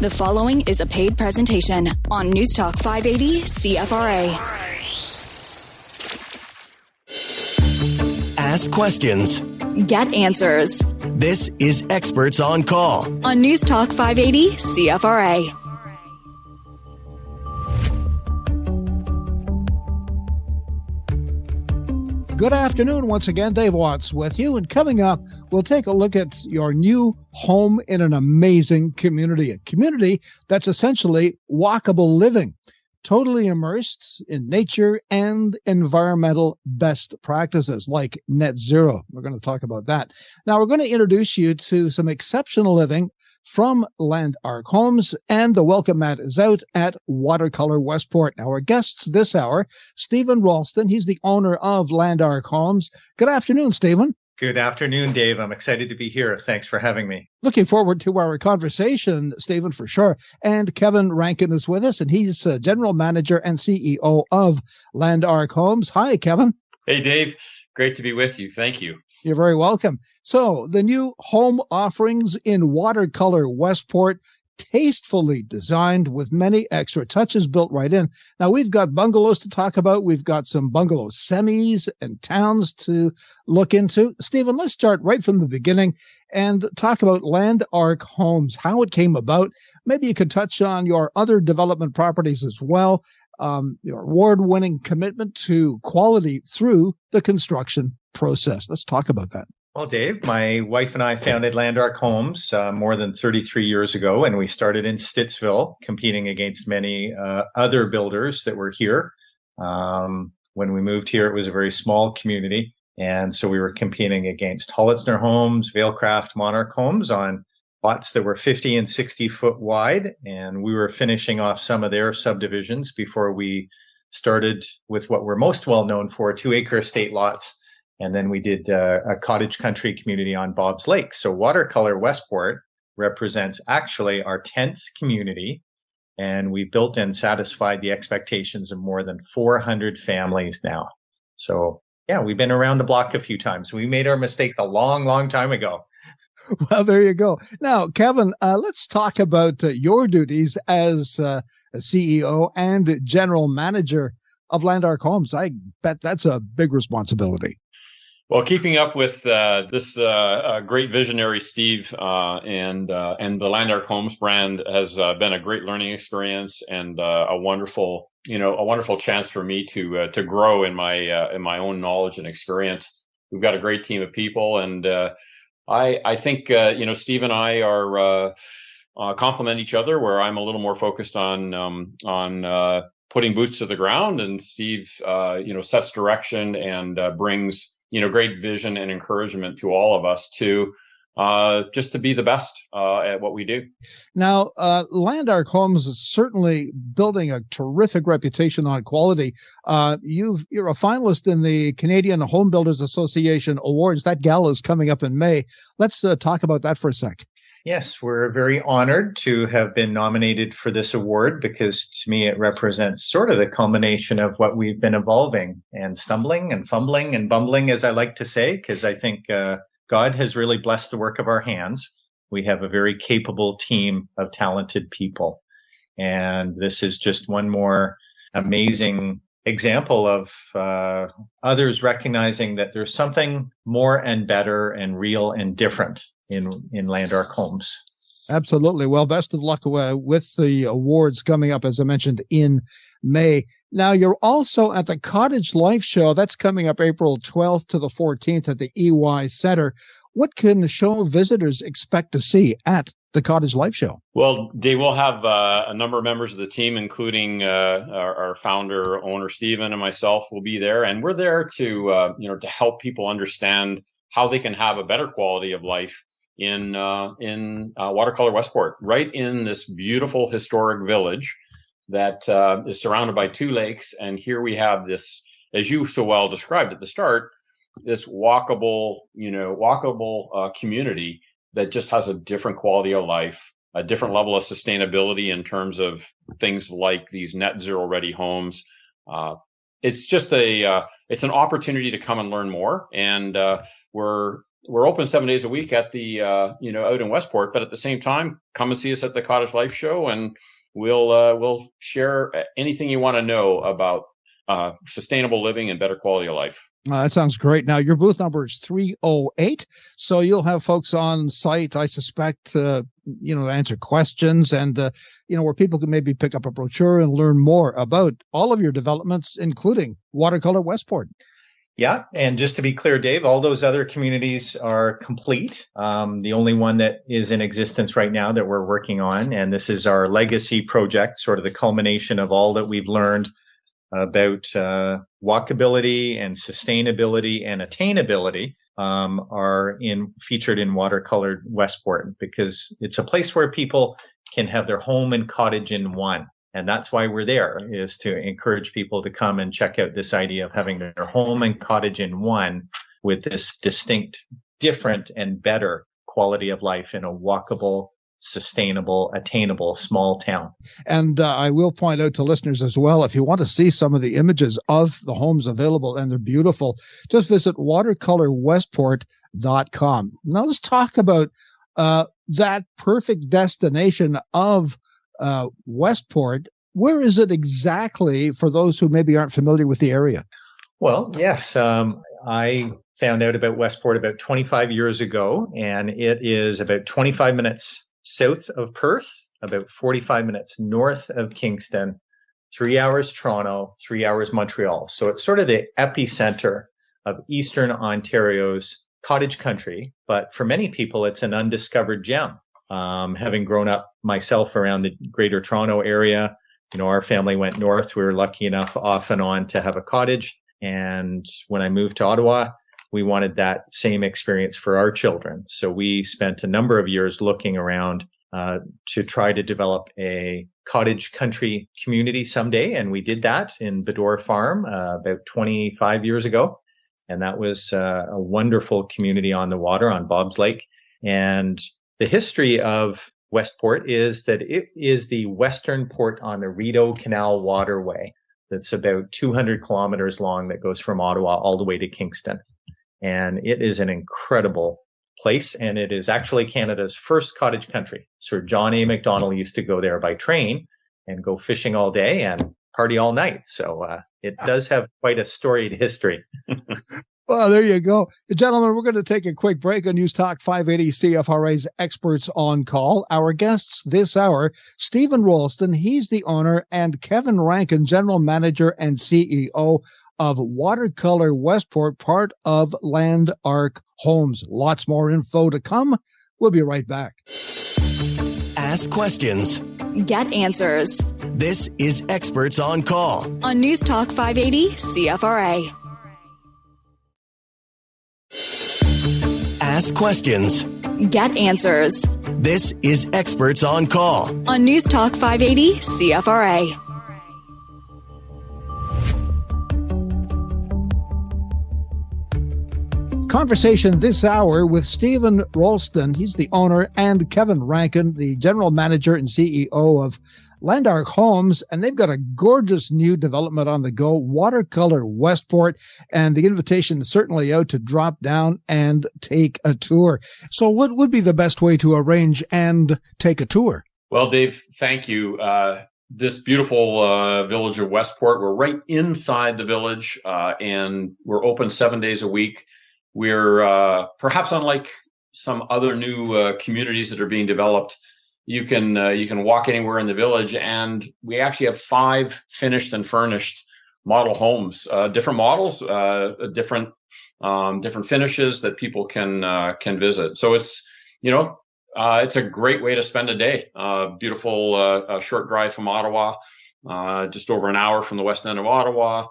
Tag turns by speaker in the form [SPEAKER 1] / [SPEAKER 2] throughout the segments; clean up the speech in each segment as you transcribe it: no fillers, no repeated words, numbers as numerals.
[SPEAKER 1] The following is a paid presentation on News Talk 580 CFRA.
[SPEAKER 2] Ask questions.
[SPEAKER 1] Get answers.
[SPEAKER 2] This is Experts on Call
[SPEAKER 1] On News Talk 580 CFRA.
[SPEAKER 3] Good afternoon. Once again, Dave Watts with you. And coming up, we'll take a look at your new home in an amazing community, a community that's essentially walkable living, totally immersed in nature and environmental best practices like net zero. We're going to talk about that. Now, we're going to introduce you to some exceptional living from Land Ark Homes, and the welcome mat is out at Watercolour Westport. Now, our guests this hour, Stephen Rolston. He's the owner of Land Ark Homes. Good afternoon, Stephen.
[SPEAKER 4] Good afternoon, Dave. I'm excited to be here. Thanks for having me.
[SPEAKER 3] Looking forward to our conversation, Stephen, for sure. And Kevin Rankin is with us, and he's General Manager and CEO of Land Ark Homes. Hi, Kevin.
[SPEAKER 5] Hey, Dave. Great to be with you. Thank you.
[SPEAKER 3] You're very welcome. So the new home offerings in Watercolour Westport, tastefully designed with many extra touches built right in. Now, we've got bungalows to talk about. We've got some bungalow semis and towns to look into. Stephen, let's start right from the beginning and talk about Land Ark Homes, how it came about. Maybe you could touch on your other development properties as well, your award-winning commitment to quality through the construction process. Let's talk about that.
[SPEAKER 4] Well, Dave, my wife and I founded Land Ark Homes more than 33 years ago, and we started in Stittsville, competing against many other builders that were here. When we moved here, it was a very small community, and so we were competing against Hollitzner Homes, Vailcraft, Monarch Homes on lots that were 50 and 60 foot wide, and we were finishing off some of their subdivisions before we started with what we're most well known for, 2-acre estate lots. And then we did a cottage country community on Bob's Lake. So Watercolour Westport represents actually our 10th community. And we built and satisfied the expectations of more than 400 families now. So yeah, we've been around the block a few times. We made our mistake a long, long time ago.
[SPEAKER 3] Well, there you go. Now, Kevin, let's talk about your duties as a CEO and general manager of Land Ark Homes. I bet that's a big responsibility.
[SPEAKER 5] Well, keeping up with this great visionary Steve and the Land Ark Homes brand has been a great learning experience and a wonderful chance for me to grow in my own knowledge and experience. We've got a great team of people, and I think Steve and I are complement each other, where I'm a little more focused on putting boots to the ground, and Steve sets direction and brings great vision and encouragement to all of us to just to be the best at what we do. Now,
[SPEAKER 3] Land Ark Homes is certainly building a terrific reputation on quality. You're a finalist in the Canadian Homebuilders Association Awards. That gala is coming up in May. Let's talk about that for a sec.
[SPEAKER 4] Yes, we're very honored to have been nominated for this award because to me it represents sort of the culmination of what we've been evolving and stumbling and fumbling and bumbling, as I like to say, because I think God has really blessed the work of our hands. We have a very capable team of talented people. And this is just one more amazing example of others recognizing that there's something more and better and real and different in Land Ark Homes.
[SPEAKER 3] Absolutely. Well, best of luck with the awards coming up, as I mentioned, in May. Now, you're also at the Cottage Life Show. That's coming up April 12th to the 14th at the EY Center. What can the show visitors expect to see at the Cottage Life Show?
[SPEAKER 5] Well, they will have a number of members of the team, including our founder, owner, Stephen, and myself will be there. And we're there to help people understand how they can have a better quality of life in Watercolour Westport, right in this beautiful historic village that is surrounded by 2 lakes. And here we have this, as you so well described at the start, this walkable community that just has a different quality of life, a different level of sustainability in terms of things like these net zero ready homes. It's just it's an opportunity to come and learn more. And we're we're open 7 days a week at the, out in Westport, but at the same time, come and see us at the Cottage Life Show, and we'll share anything you want to know about sustainable living and better quality of life.
[SPEAKER 3] That sounds great. Now, your booth number is 308, so you'll have folks on site, I suspect, to answer questions and, where people can maybe pick up a brochure and learn more about all of your developments, including Watercolour Westport.
[SPEAKER 4] Yeah, and just to be clear, Dave, all those other communities are complete. The only one that is in existence right now that we're working on, and this is our legacy project, sort of the culmination of all that we've learned about walkability and sustainability and attainability, are featured in Watercolour Westport, because it's a place where people can have their home and cottage in one. And that's why we're there, is to encourage people to come and check out this idea of having their home and cottage in one, with this distinct, different, and better quality of life in a walkable, sustainable, attainable small town.
[SPEAKER 3] And I will point out to listeners as well, if you want to see some of the images of the homes available, and they're beautiful, just visit watercolorwestport.com. Now let's talk about that perfect destination of Westport. Where is it exactly for those who maybe aren't familiar with the area?
[SPEAKER 4] Well, yes, I found out about Westport about 25 years ago, and it is about 25 minutes south of Perth, about 45 minutes north of Kingston, 3 hours Toronto, 3 hours Montreal. So it's sort of the epicenter of Eastern Ontario's cottage country. But for many people, it's an undiscovered gem. Having grown up myself around the Greater Toronto area, our family went north. We were lucky enough off and on to have a cottage. And when I moved to Ottawa, we wanted that same experience for our children. So we spent a number of years looking around to try to develop a cottage country community someday. And we did that in Bedore Farm about 25 years ago. And that was a wonderful community on the water on Bob's Lake. And the history of Westport is that it is the western port on the Rideau Canal waterway that's about 200 kilometers long, that goes from Ottawa all the way to Kingston. And it is an incredible place, and it is actually Canada's first cottage country. Sir John A. Macdonald used to go there by train and go fishing all day and party all night. So it does have quite a storied history.
[SPEAKER 3] Well, there you go. Gentlemen, we're going to take a quick break on News Talk 580 CFRA's Experts on Call. Our guests this hour, Stephen Rolston, he's the owner, and Kevin Rankin, General Manager and CEO of Watercolour Westport, part of Land Ark Homes. Lots more info to come. We'll be right back.
[SPEAKER 2] Ask questions.
[SPEAKER 1] Get answers.
[SPEAKER 2] This is Experts on Call
[SPEAKER 1] On News Talk 580 CFRA.
[SPEAKER 2] Ask questions.
[SPEAKER 1] Get answers.
[SPEAKER 2] This is Experts on Call
[SPEAKER 1] On News Talk 580 CFRA.
[SPEAKER 3] Conversation this hour with Stephen Rolston. He's the owner, and Kevin Rankin, the general manager and CEO of Land Ark Homes, and they've got a gorgeous new development on the go, Watercolour Westport, and the invitation is certainly out to drop down and take a tour. So what would be the best way to arrange and take a tour?
[SPEAKER 5] Well, Dave, thank you. This beautiful village of Westport, we're right inside the village, and we're open 7 days a week. We're perhaps unlike some other new communities that are being developed. You can walk anywhere in the village, and we actually have 5 finished and furnished model homes, different models, different finishes that people can visit. So it's a great way to spend a day. Beautiful short drive from Ottawa, just over an hour from the west end of Ottawa,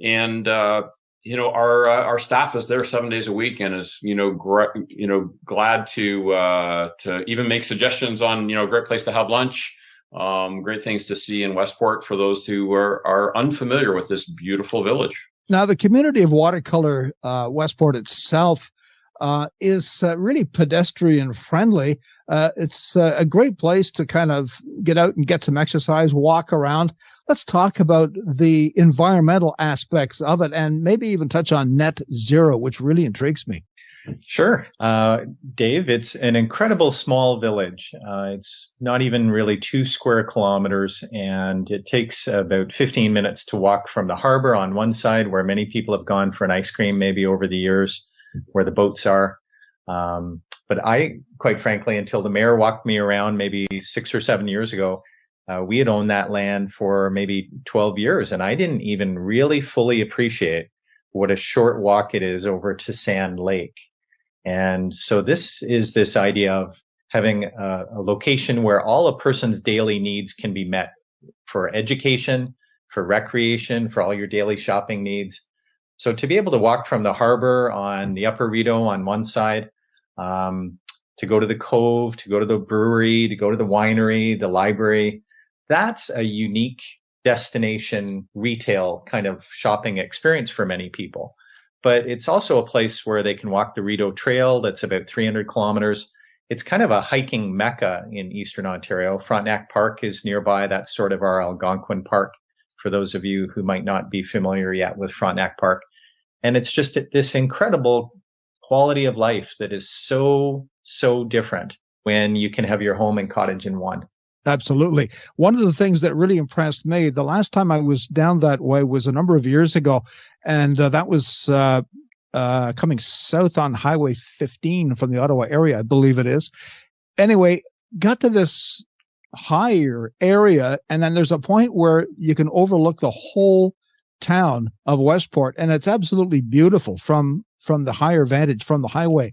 [SPEAKER 5] and our staff is there 7 days a week and is, glad to even make suggestions on, great place to have lunch, great things to see in Westport for those who are unfamiliar with this beautiful village.
[SPEAKER 3] Now, the community of Watercolour Westport itself is really pedestrian friendly. It's a great place to kind of get out and get some exercise, walk around. Let's talk about the environmental aspects of it, and maybe even touch on net zero, which really intrigues me.
[SPEAKER 4] Sure. Dave, it's an incredible small village. It's not even really 2 square kilometers, and it takes about 15 minutes to walk from the harbor on one side, where many people have gone for an ice cream maybe over the years, where the boats are. But I, quite frankly, until the mayor walked me around maybe 6 or 7 years ago, we had owned that land for maybe 12 years, and I didn't even really fully appreciate what a short walk it is over to Sand Lake. And so this is this idea of having a location where all a person's daily needs can be met for education, for recreation, for all your daily shopping needs. So to be able to walk from the harbor on the Upper Rideau on one side, to go to the cove, to go to the brewery, to go to the winery, the library, that's a unique destination retail kind of shopping experience for many people. But it's also a place where they can walk the Rideau Trail. That's about 300 kilometers. It's kind of a hiking mecca in Eastern Ontario. Frontenac Park is nearby. That's sort of our Algonquin Park, for those of you who might not be familiar yet with Frontenac Park. And it's just this incredible quality of life that is so, so different when you can have your home and cottage in one.
[SPEAKER 3] Absolutely. One of the things that really impressed me, the last time I was down that way was a number of years ago, and that was coming south on Highway 15 from the Ottawa area, I believe it is. Anyway, got to this higher area, and then there's a point where you can overlook the whole town of Westport, and it's absolutely beautiful from the higher vantage from the highway.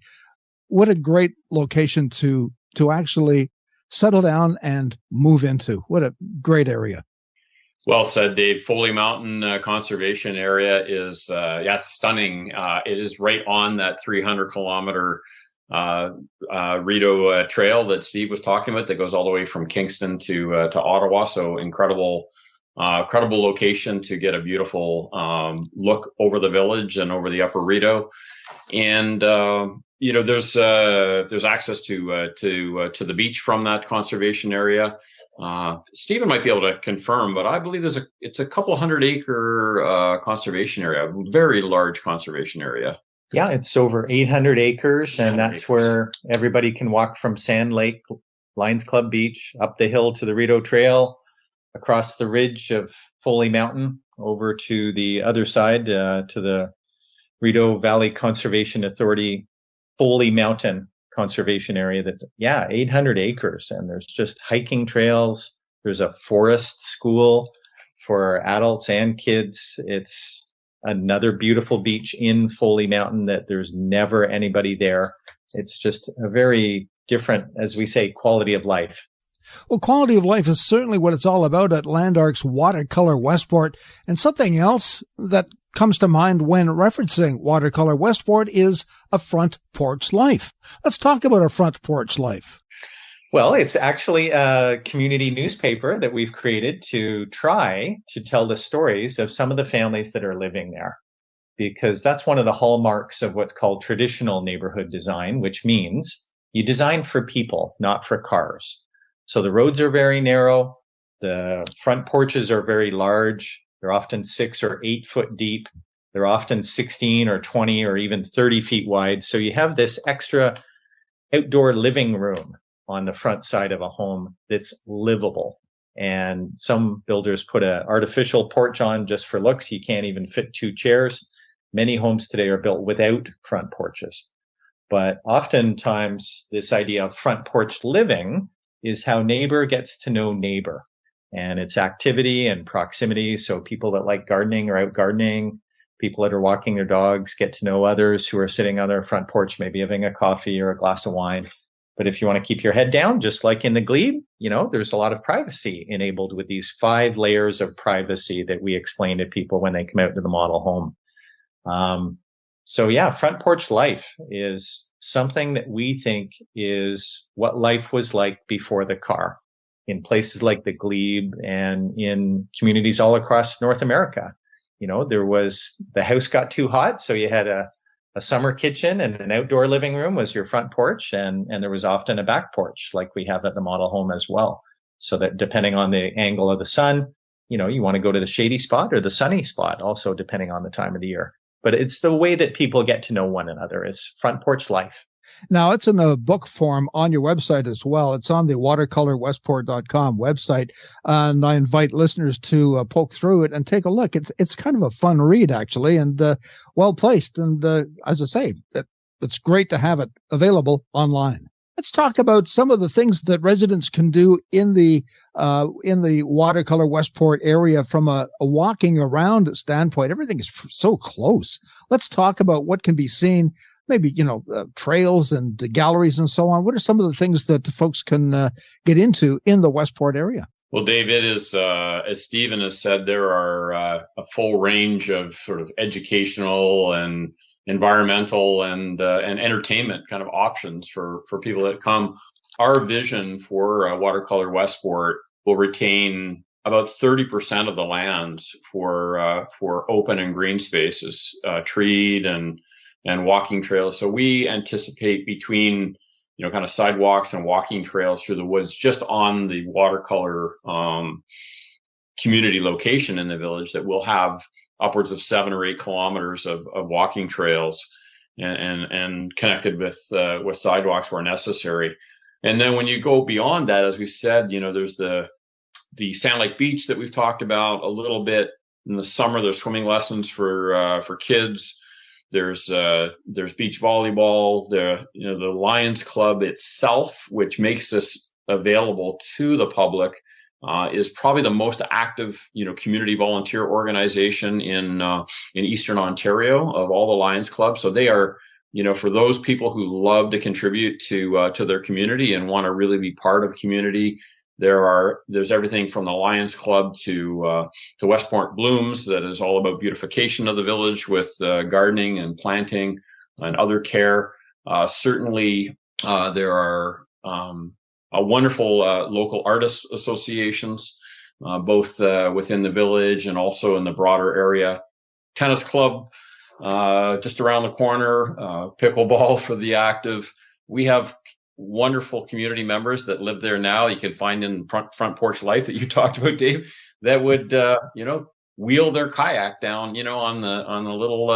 [SPEAKER 3] What a great location to actually settle down and move into. What a great area.
[SPEAKER 5] Well said, Dave. Foley Mountain Conservation Area is stunning. It is right on that 300-kilometer Rideau Trail that Steve was talking about that goes all the way from Kingston to Ottawa. So incredible location to get a beautiful look over the village and over the Upper Rideau. And there's access to the beach from that conservation area. Stephen might be able to confirm, but I believe it's a couple 100-acre conservation area, a very large conservation area.
[SPEAKER 4] Yeah, it's over 800 acres, and that's where everybody can walk from Sand Lake, Lions Club Beach, up the hill to the Rideau Trail, across the ridge of Foley Mountain, over to the other side, to the Rideau Valley Conservation Authority Foley Mountain Conservation Area. That's 800 acres, and there's just hiking trails. There's a forest school for adults and kids. It's another beautiful beach in Foley Mountain that there's never anybody there. It's just a very different, as we say, quality of life.
[SPEAKER 3] Well, quality of life is certainly what it's all about at Land Ark's Watercolour Westport. And something else that comes to mind when referencing Watercolour Westport is a front porch life. Let's talk about a front porch life.
[SPEAKER 4] Well, it's actually a community newspaper that we've created to try to tell the stories of some of the families that are living there, because that's one of the hallmarks of what's called traditional neighborhood design, which means you design for people, not for cars. So the roads are very narrow. The front porches are very large. They're often 6 or 8 foot deep. They're often 16 or 20 or even 30 feet wide. So you have this extra outdoor living room on the front side of a home that's livable. And some builders put an artificial porch on just for looks. You can't even fit 2 chairs. Many homes today are built without front porches. But oftentimes this idea of front porch living is how neighbor gets to know neighbor, and it's activity and proximity. So people that like gardening are out gardening. People that are walking their dogs get to know others who are sitting on their front porch, maybe having a coffee or a glass of wine. But if you want to keep your head down, just like in the glebe, there's a lot of privacy enabled with these 5 layers of privacy that we explain to people when they come out to the model home. Front porch life is something that we think is what life was like before the car in places like the glebe and in communities all across North America. There was, the house got too hot, so you had a summer kitchen, and an outdoor living room was your front porch, and there was often a back porch like we have at the model home as well. So that depending on the angle of the sun, you want to go to the shady spot or the sunny spot, also depending on the time of the year. but it's the way that people get to know one another is front porch life.
[SPEAKER 3] Now, it's in a book form on your website as well. It's on the watercolorwestport.com website. And I invite listeners to poke through it and take a look. It's kind of a fun read, actually, and well placed. And as I say, it's great to have it available online. Let's talk about some of the things that residents can do in the Watercolour Westport area from a walking around standpoint. Everything is so close. Let's talk about what can be seen. Maybe, trails and galleries and so on. What are some of the things that the folks can get into in the Westport area?
[SPEAKER 5] Well, Dave, it is, as Stephen has said, there are a full range of sort of educational and environmental and entertainment kind of options for people that come. Our vision for Watercolour Westport will retain about 30% of the lands for open and green spaces, treed and walking trails. So we anticipate between, kind of sidewalks and walking trails through the woods just on the watercolor community location in the village that we'll have upwards of 7 or 8 kilometers of walking trails and connected with sidewalks where necessary. And then when you go beyond that, as we said, there's the Sand Lake Beach that we've talked about a little bit. In the summer, there's swimming lessons for kids. There's beach volleyball, the Lions Club itself, which makes this available to the public, is probably the most active, community volunteer organization in Eastern Ontario of all the Lions Clubs. So they are, for those people who love to contribute to their community and want to really be part of community. There's everything from the Lions Club to Westport Blooms, that is all about beautification of the village with gardening and planting and other care. Certainly, there are a wonderful local artists associations, both within the village and also in the broader area. Tennis club just around the corner, pickleball for the active. We have wonderful community members that live there now. You can find in front porch life that you talked about, Dave, that would wheel their kayak down, on the little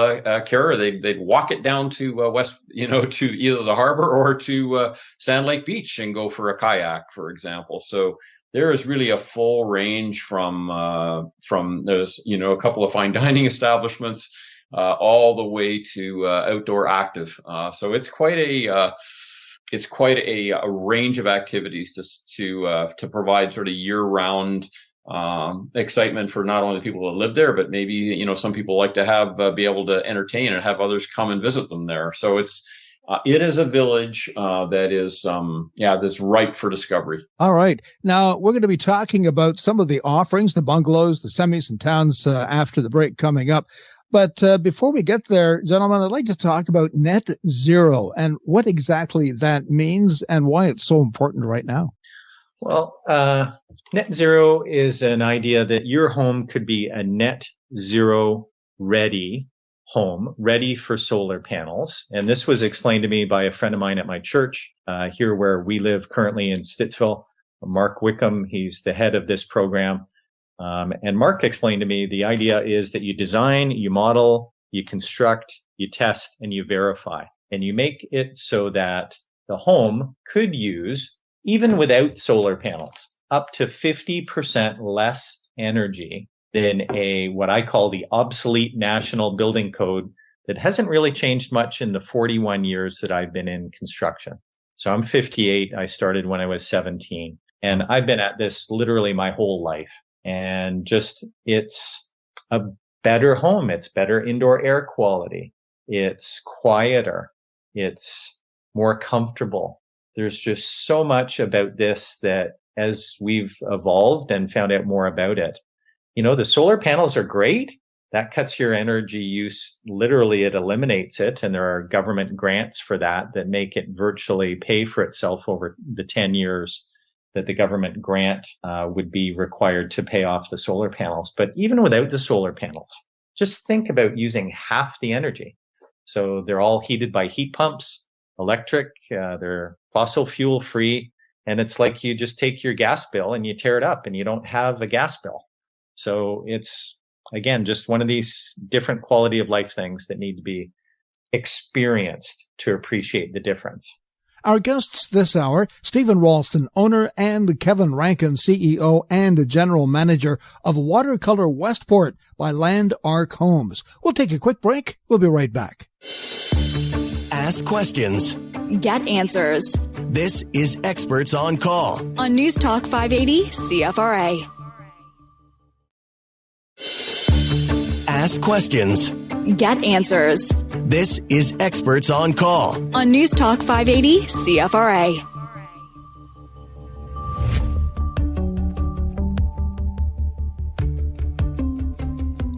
[SPEAKER 5] carrier. They'd walk it down to west, to either the harbor or to Sand Lake Beach and go for a kayak, for example. So there is really a full range from those, a couple of fine dining establishments all the way to outdoor active. So it's quite a range of activities to provide sort of year-round excitement for not only the people that live there, but maybe some people like to have be able to entertain and have others come and visit them there. So it is a village that is that's ripe for discovery.
[SPEAKER 3] All right, now we're going to be talking about some of the offerings, the bungalows, the semis and towns after the break coming up. But before we get there, gentlemen, I'd like to talk about net zero and what exactly that means and why it's so important right now.
[SPEAKER 4] Well, net zero is an idea that your home could be a net zero ready home, ready for solar panels. And this was explained to me by a friend of mine at my church here where we live currently in Stittsville, Mark Wickham. He's the head of this program. And Mark explained to me the idea is that you design, you model, you construct, you test, and you verify. And you make it so that the home could use, even without solar panels, up to 50% less energy than what I call the obsolete national building code that hasn't really changed much in the 41 years that I've been in construction. So I'm 58. I started when I was 17. And I've been at this literally my whole life. And it's a better home. It's better indoor air quality. It's quieter. It's more comfortable. There's just so much about this that as we've evolved and found out more about it, the solar panels are great. That cuts your energy use. Literally, it eliminates it. And there are government grants for that make it virtually pay for itself over the 10 years that the government grant would be required to pay off the solar panels. But even without the solar panels, just think about using half the energy. So they're all heated by heat pumps, electric, they're fossil fuel free. And it's like you just take your gas bill and you tear it up and you don't have a gas bill. So it's again, just one of these different quality of life things that need to be experienced to appreciate the difference.
[SPEAKER 3] Our guests this hour, Stephen Rolston, owner, and Kevin Rankin, CEO and General Manager of Watercolour Westport by Land Ark Homes. We'll take a quick break. We'll be right back.
[SPEAKER 2] Ask questions.
[SPEAKER 1] Get answers.
[SPEAKER 2] This is Experts on Call
[SPEAKER 1] On News Talk 580 CFRA.
[SPEAKER 2] Ask questions.
[SPEAKER 1] Get answers.
[SPEAKER 2] This is Experts on Call
[SPEAKER 1] On News Talk 580 CFRA.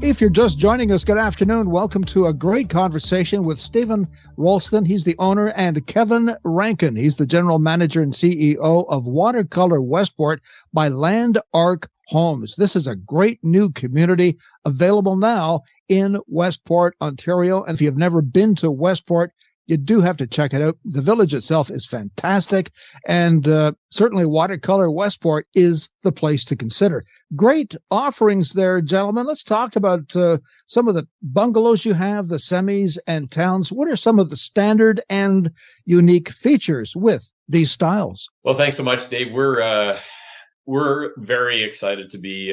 [SPEAKER 3] If you're just joining us, good afternoon. Welcome to a great conversation with Stephen Rolston. He's the owner, and Kevin Rankin. He's the general manager and CEO of Watercolour Westport by Land Ark Homes. This is a great new community available now in Westport, Ontario. And if you've never been to Westport, you do have to check it out. The village itself is fantastic, and certainly Watercolour Westport is the place to consider. Great offerings there, gentlemen. Let's talk about some of the bungalows you have, the semis and towns. What are some of the standard and unique features with these styles?
[SPEAKER 5] Well, thanks so much, Dave. We're very excited to be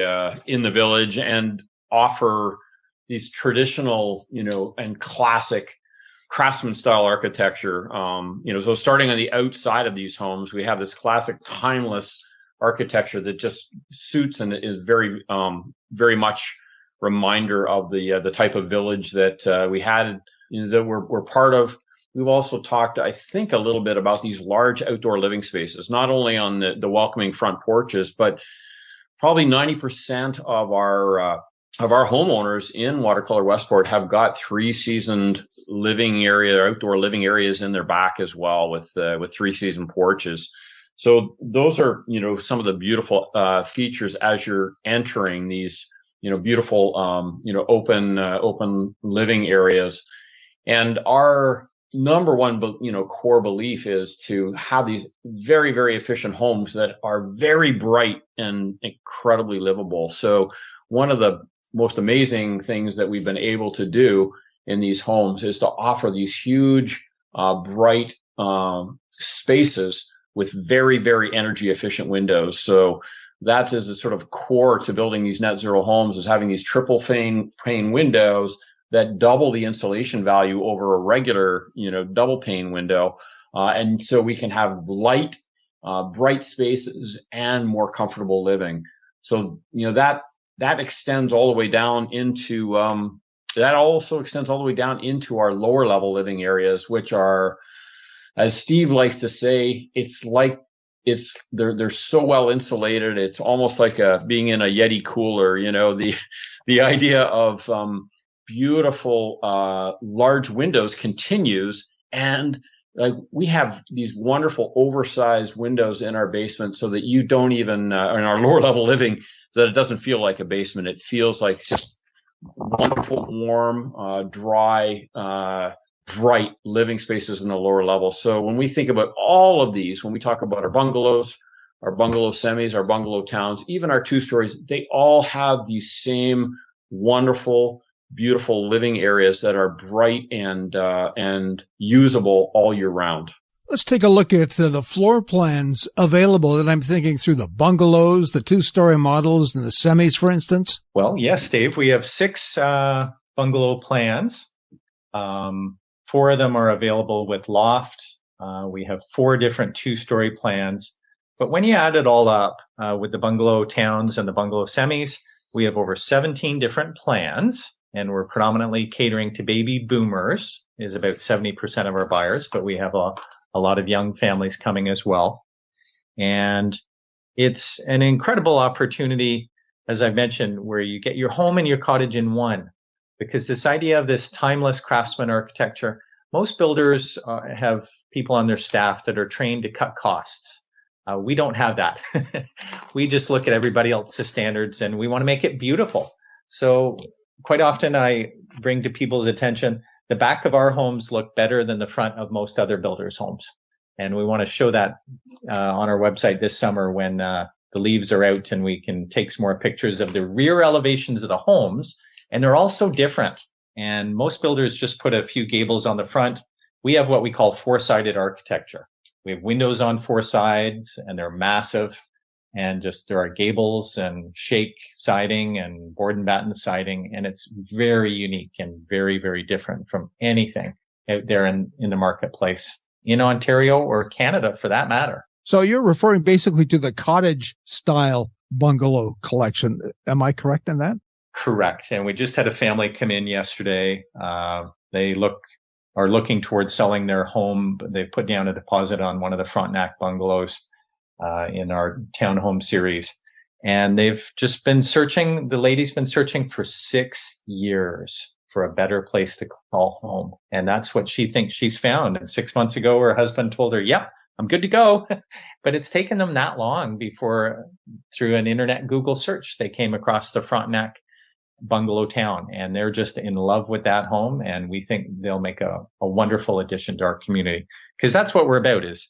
[SPEAKER 5] in the village and offer these traditional, and classic craftsman style architecture. So starting on the outside of these homes, we have this classic timeless architecture that just suits and is very, very much reminder of the type of village that we had, that we're part of. We've also talked, I think, a little bit about these large outdoor living spaces, not only on the welcoming front porches, but probably 90% of our homeowners in Watercolour Westport have got 3-seasoned outdoor living areas in their back as well, with 3-season porches. So those are, some of the beautiful features as you're entering these, beautiful, open living areas. And our number one, core belief is to have these very, very efficient homes that are very bright and incredibly livable. So one of the most amazing things that we've been able to do in these homes is to offer these huge, bright spaces with very, very energy efficient windows. So that is a sort of core to building these net zero homes, is having these triple pane windows that double the insulation value over a regular, double pane window. And so we can have light, bright spaces and more comfortable living. So, that extends all the way down into, that also extends all the way down into our lower level living areas, which are, as Steve likes to say, they're so well insulated. It's almost like being in a Yeti cooler, the idea of, beautiful, large windows continues. And we have these wonderful oversized windows in our basement so that you don't even, in our lower level living, that it doesn't feel like a basement. It feels like just wonderful, warm, dry, bright living spaces in the lower level. So when we think about all of these, when we talk about our bungalow semis, our bungalow towns, even our 2-stories, they all have these same wonderful, beautiful living areas that are bright and usable all year round.
[SPEAKER 3] Let's take a look at the floor plans available, and I'm thinking through the bungalows, the 2-story models, and the semis, for instance.
[SPEAKER 4] Well, yes, Dave, we have 6 bungalow plans. 4 of them are available with loft. We have 4 different 2-story plans. But when you add it all up with the bungalow towns and the bungalow semis, we have over 17 different plans. And we're predominantly catering to baby boomers, is about 70% of our buyers, but we have a lot of young families coming as well. And it's an incredible opportunity, as I mentioned, where you get your home and your cottage in one. Because this idea of this timeless craftsman architecture, most builders have people on their staff that are trained to cut costs. We don't have that. We just look at everybody else's standards and we want to make it beautiful. So quite often I bring to people's attention, the back of our homes look better than the front of most other builders' homes. And we want to show that on our website this summer when the leaves are out and we can take some more pictures of the rear elevations of the homes. And they're all so different. And most builders just put a few gables on the front. We have what we call four-sided architecture. We have windows on four sides and they're massive, and just there are gables and shake siding and board and batten siding. And it's very unique and very, very different from anything out there in the marketplace in Ontario or Canada for that matter.
[SPEAKER 3] So you're referring basically to the cottage style bungalow collection. Am I correct in that?
[SPEAKER 4] Correct. And we just had a family come in yesterday. They are looking towards selling their home. They put down a deposit on one of the Frontenac bungalows in our townhome series. And they've just been searching. The lady's been searching for 6 years for a better place to call home. And that's what she thinks she's found. And 6 months ago, her husband told her, yep, I'm good to go. But it's taken them that long before, through an internet Google search, they came across the Frontenac bungalow town, and they're just in love with that home. And we think they'll make a wonderful addition to our community, because that's what we're about, is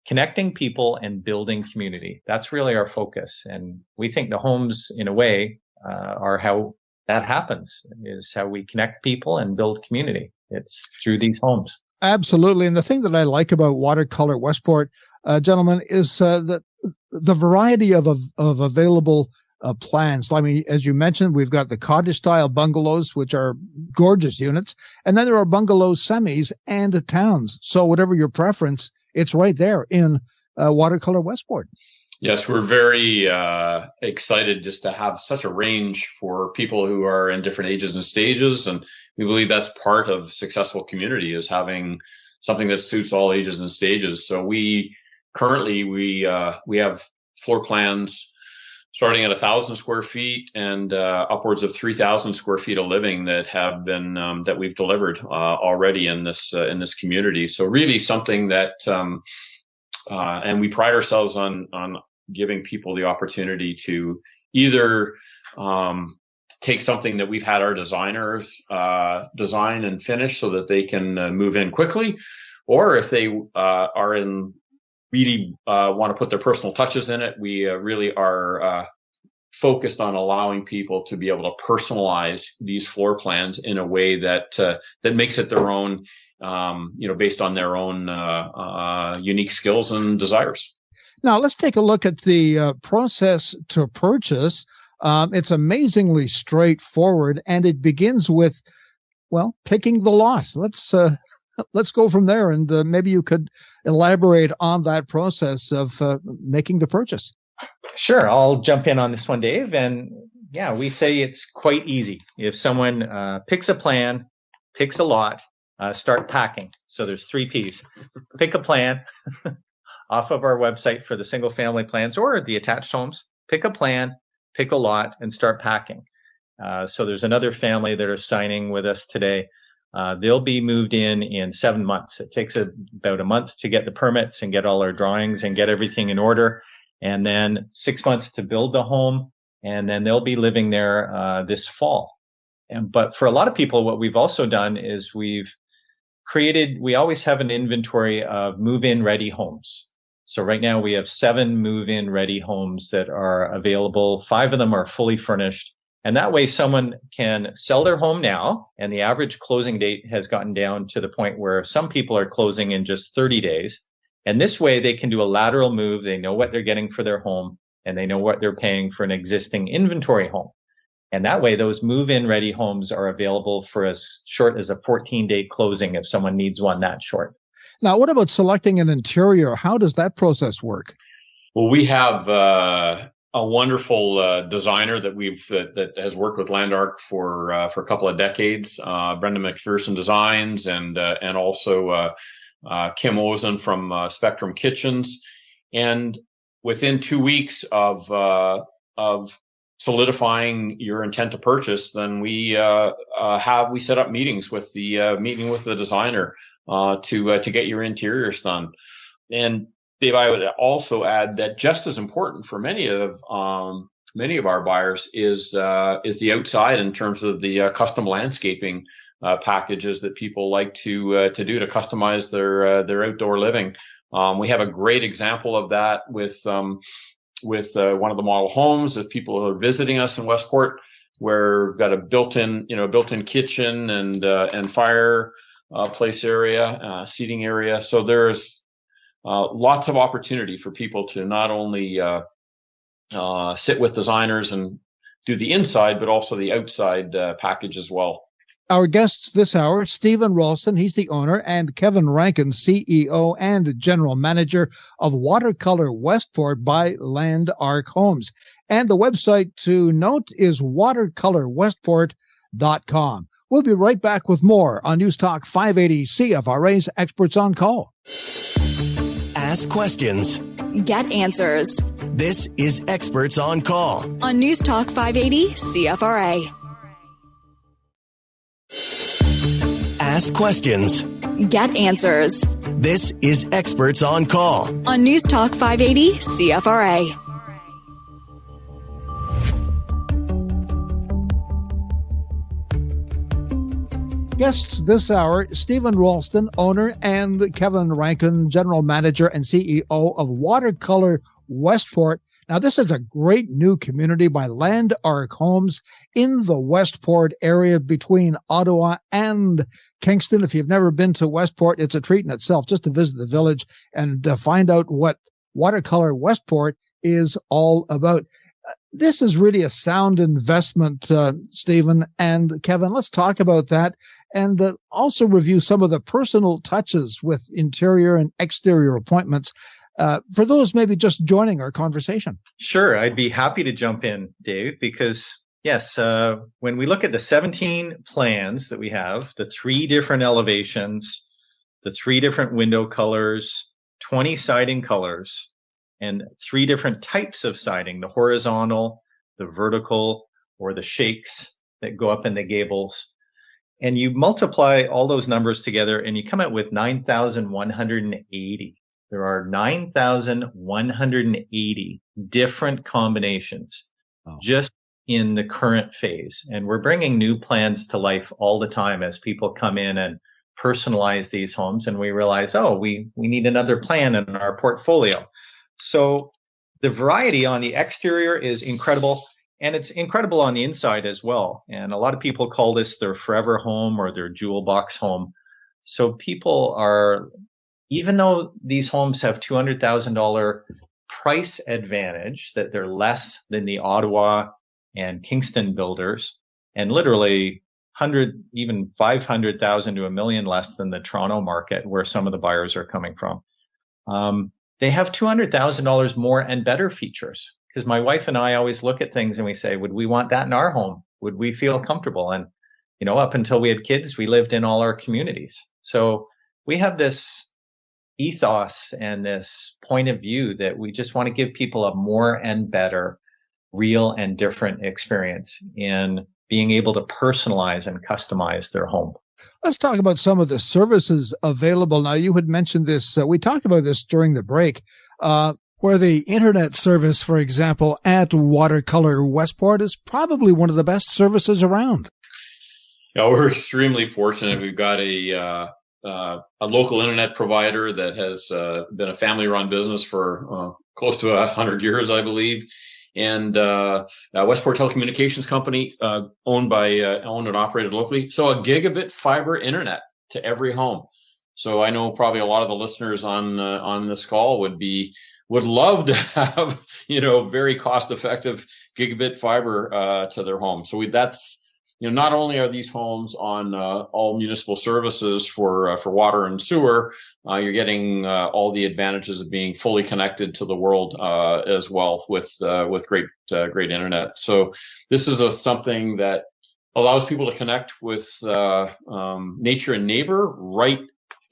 [SPEAKER 4] connecting people and building community. That's really our focus. And we think the homes, in a way, are how that happens, is how we connect people and build community. It's through these homes.
[SPEAKER 3] Absolutely. And the thing that I like about Watercolour Westport, gentlemen, is the variety of available plans. I mean, as you mentioned, we've got the cottage style bungalows, which are gorgeous units. And then there are bungalow semis and towns. So whatever your preference, it's right there in Watercolour Westport.
[SPEAKER 5] Yes, we're very excited just to have such a range for people who are in different ages and stages. And we believe that's part of successful community, is having something that suits all ages and stages. So we have floor plans starting at 1,000 square feet and upwards of 3,000 square feet of living that have been that we've delivered already in this community. So really something that and we pride ourselves on giving people the opportunity to either take something that we've had our designers design and finish so that they can move in quickly, or if they are in really want to put their personal touches in it, we really are focused on allowing people to be able to personalize these floor plans in a way that makes it their own, based on their own unique skills and desires.
[SPEAKER 3] Now, let's take a look at the process to purchase. It's amazingly straightforward, and it begins with, picking the lot. Let's go from there, and maybe you could elaborate on that process of making the purchase.
[SPEAKER 4] Sure. I'll jump in on this one, Dave. And yeah, we say it's quite easy. If someone picks a plan, picks a lot, start packing. So there's 3 Ps. Pick a plan off of our website for the single family plans or the attached homes. Pick a plan, pick a lot, and start packing. So there's another family that are signing with us today. They'll be moved in 7 months. It takes about a month to get the permits and get all our drawings and get everything in order. And then 6 months to build the home. And then they'll be living there this fall. But for a lot of people, what we've also done is we always have an inventory of move-in ready homes. So right now we have 7 move-in ready homes that are available. 5 of them are fully furnished. And that way someone can sell their home now, and the average closing date has gotten down to the point where some people are closing in just 30 days. And this way they can do a lateral move. They know what they're getting for their home, and they know what they're paying for an existing inventory home. And that way those move-in ready homes are available for as short as a 14-day closing if someone needs one that short.
[SPEAKER 3] Now, what about selecting an interior? How does that process work?
[SPEAKER 5] Well, we have a wonderful designer that has worked with Land Ark for a couple of decades, Brendan McPherson Designs, and also Kim Ozen from Spectrum Kitchens. And within 2 weeks of solidifying your intent to purchase, then we set up meetings with the designer to get your interiors done. And Dave, I would also add that just as important for many of our buyers is the outside, in terms of the custom landscaping packages that people like to do to customize their outdoor living. We have a great example of that with with one of the model homes that people are visiting us in Westport, where we've got a built-in kitchen and fire place area, seating area. So there's lots of opportunity for people to not only sit with designers and do the inside, but also the outside package as well.
[SPEAKER 3] Our guests this hour, Stephen Rolston, he's the owner, and Kevin Rankin, CEO and General Manager of Watercolour Westport by Land Ark Homes. And the website to note is watercolourwestport.com. We'll be right back with more on News Talk 580 CFRA's Experts on Call.
[SPEAKER 2] Ask questions.
[SPEAKER 1] Get answers.
[SPEAKER 2] This is Experts on Call
[SPEAKER 1] On News Talk 580 CFRA.
[SPEAKER 2] Ask questions.
[SPEAKER 1] Get answers.
[SPEAKER 2] This is Experts on Call
[SPEAKER 1] On News Talk 580 CFRA.
[SPEAKER 3] Guests this hour, Stephen Rolston, owner, and Kevin Rankin, General Manager and CEO of Watercolour Westport. Now, this is a great new community by Land Ark Homes in the Westport area between Ottawa and Kingston. If you've never been to Westport, it's a treat in itself just to visit the village and find out what Watercolour Westport is all about. This is really a sound investment, Stephen and Kevin. Let's talk about that and also review some of the personal touches with interior and exterior appointments for those maybe just joining our conversation.
[SPEAKER 4] Sure. I'd be happy to jump in, Dave, because yes, when we look at the 17 plans that we have, the 3 different elevations, the 3 different window colors, 20 siding colors, and 3 different types of siding, the horizontal, the vertical, or the shakes that go up in the gables. And you multiply all those numbers together and you come out with 9,180. There are 9,180 different combinations just in the current phase. And we're bringing new plans to life all the time as people come in and personalize these homes. And we realize, we need another plan in our portfolio. So the variety on the exterior is incredible, and it's incredible on the inside as well. And a lot of people call this their forever home or their jewel box home. So people are, even though these homes have $200,000 price advantage, that they're less than the Ottawa and Kingston builders, and literally 100, even 500,000 to $1 million less than the Toronto market, where some of the buyers are coming from. They have $200,000 more and better features, because my wife and I always look at things and we say, would we want that in our home? Would we feel comfortable? And, up until we had kids, we lived in all our communities. So we have this ethos and this point of view that we just want to give people a more and better, real and different experience in being able to personalize and customize their home.
[SPEAKER 3] Let's talk about some of the services available. Now, you had mentioned this. We talked about this during the break, where the internet service, for example, at Watercolour Westport is probably one of the best services around.
[SPEAKER 5] Yeah, we're extremely fortunate. We've got a local internet provider that has been a family-run business for close to 100 years, I believe. And Westport Telecommunications Company, owned and operated locally. So a gigabit fiber internet to every home. So I know probably a lot of the listeners on this call would love to have very cost effective gigabit fiber to their home. So that's not only are these homes on all municipal services for water and sewer, you're getting all the advantages of being fully connected to the world as well with great internet. So this is something that allows people to connect with nature and neighbor right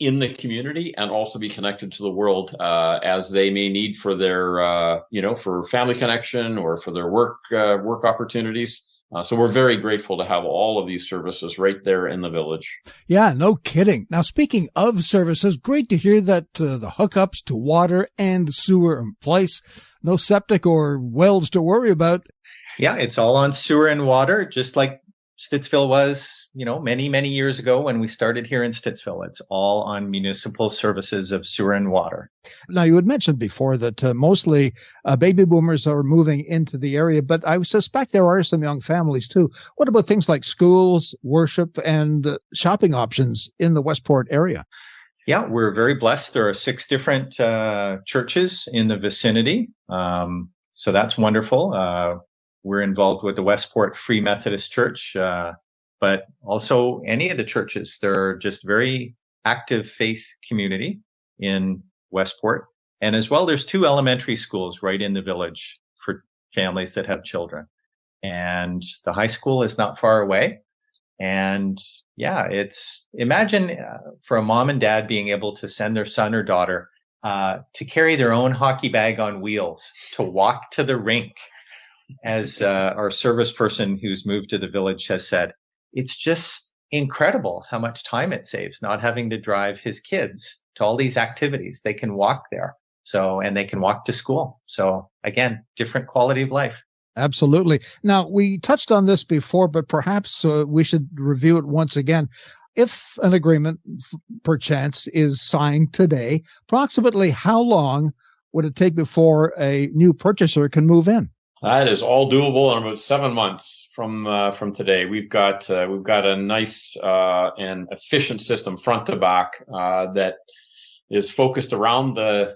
[SPEAKER 5] in the community, and also be connected to the world as they may need for their for family connection or for their work opportunities. So we're very grateful to have all of these services right there in the village.
[SPEAKER 3] Yeah, no kidding. Now, speaking of services, great to hear that the hookups to water and sewer in place. No septic or wells to worry about.
[SPEAKER 4] Yeah, it's all on sewer and water, just like Stittsville was, many, many years ago when we started here in Stittsville. It's all on municipal services of sewer and water.
[SPEAKER 3] Now, you had mentioned before that mostly baby boomers are moving into the area, but I suspect there are some young families too. What about things like schools, worship, and shopping options in the Westport area?
[SPEAKER 4] Yeah, we're very blessed. There are 6 different churches in the vicinity. So that's wonderful. We're involved with the Westport Free Methodist Church, but also any of the churches. They're just very active faith community in Westport. And as well, there's 2 elementary schools right in the village for families that have children. And the high school is not far away. And yeah, imagine for a mom and dad being able to send their son or daughter to carry their own hockey bag on wheels, to walk to the rink. As our service person who's moved to the village has said, it's just incredible how much time it saves not having to drive his kids to all these activities. They can walk there. And they can walk to school. So again, different quality of life.
[SPEAKER 3] Absolutely. Now, we touched on this before, but perhaps we should review it once again. If an agreement, perchance, is signed today, approximately how long would it take before a new purchaser can move in?
[SPEAKER 5] That is all doable in about 7 months from today. We've got a nice and efficient system front to back that is focused around the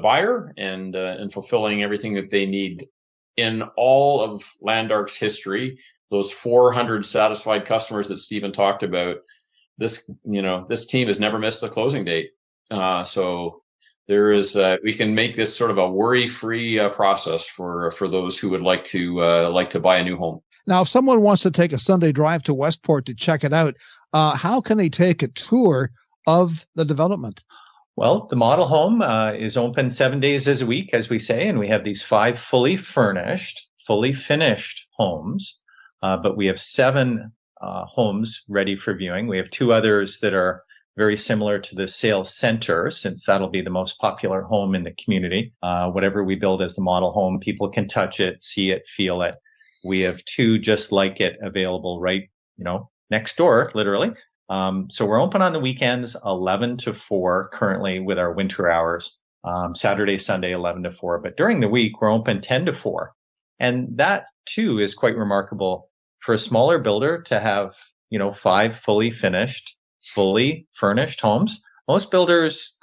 [SPEAKER 5] buyer and fulfilling everything that they need. In all of Land Ark's history, those 400 satisfied customers that Stephen talked about, this team has never missed a closing date. So there is, we can make this sort of a worry-free process for those who would like to buy a new home.
[SPEAKER 3] Now, if someone wants to take a Sunday drive to Westport to check it out, how can they take a tour of the development?
[SPEAKER 4] Well, the model home is open 7 days a week, as we say, and we have these 5 fully furnished, fully finished homes. But we have 7 homes ready for viewing. We have 2 others that are very similar to the sales center, since that'll be the most popular home in the community. Whatever we build as the model home, people can touch it, see it, feel it. We have 2 just like it available right, next door, literally. So we're open on the weekends, 11 to 4 currently with our winter hours, Saturday, Sunday, 11 to 4. But during the week, we're open 10 to 4. And that too is quite remarkable for a smaller builder to have, 5 fully finished, fully furnished homes. Most builders,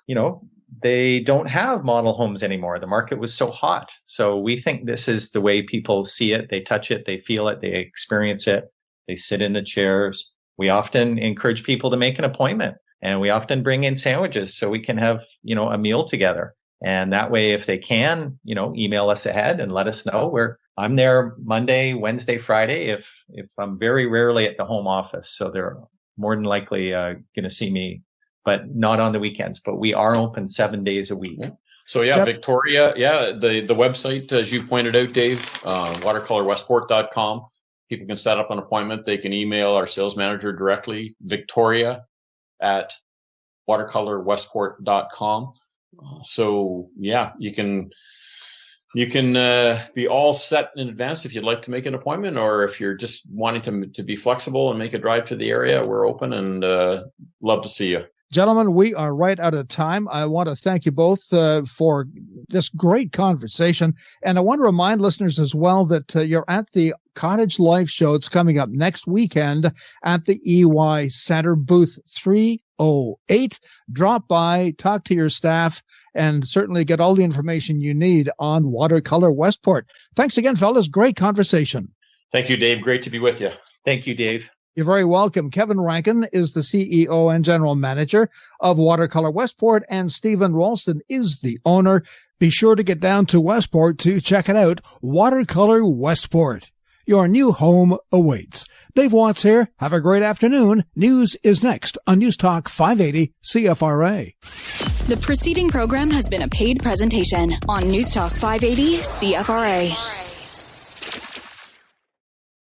[SPEAKER 4] they don't have model homes anymore. The market was so hot. So we think this is the way people see it. They touch it, they feel it, they experience it. They sit in the chairs. We often encourage people to make an appointment, and we often bring in sandwiches so we can have, a meal together. And that way, if they can, email us ahead and let us know. I'm there Monday, Wednesday, Friday, if I'm very rarely at the home office. So they're more than likely going to see me, but not on the weekends. But we are open 7 days a week.
[SPEAKER 5] So Victoria, the website, as you pointed out, Dave, watercolorwestport.com. People can set up an appointment. They can email our sales manager directly, victoria@watercolorwestport.com. So you can be all set in advance if you'd like to make an appointment, or if you're just wanting to be flexible and make a drive to the area, we're open and love to see you.
[SPEAKER 3] Gentlemen, we are right out of time. I want to thank you both for this great conversation. And I want to remind listeners as well that you're at the Cottage Life Show. It's coming up next weekend at the EY Center, booth 308. Drop by, talk to your staff, and certainly get all the information you need on Watercolour Westport. Thanks again, fellas. Great conversation.
[SPEAKER 5] Thank you, Dave. Great to be with you.
[SPEAKER 4] Thank you, Dave.
[SPEAKER 3] You're very welcome. Kevin Rankin is the CEO and General Manager of Watercolour Westport, and Stephen Rolston is the owner. Be sure to get down to Westport to check it out. Watercolour Westport. Your new home awaits. Dave Watts here. Have a great afternoon. News is next on News Talk 580 CFRA.
[SPEAKER 1] The preceding program has been a paid presentation on News Talk 580 CFRA.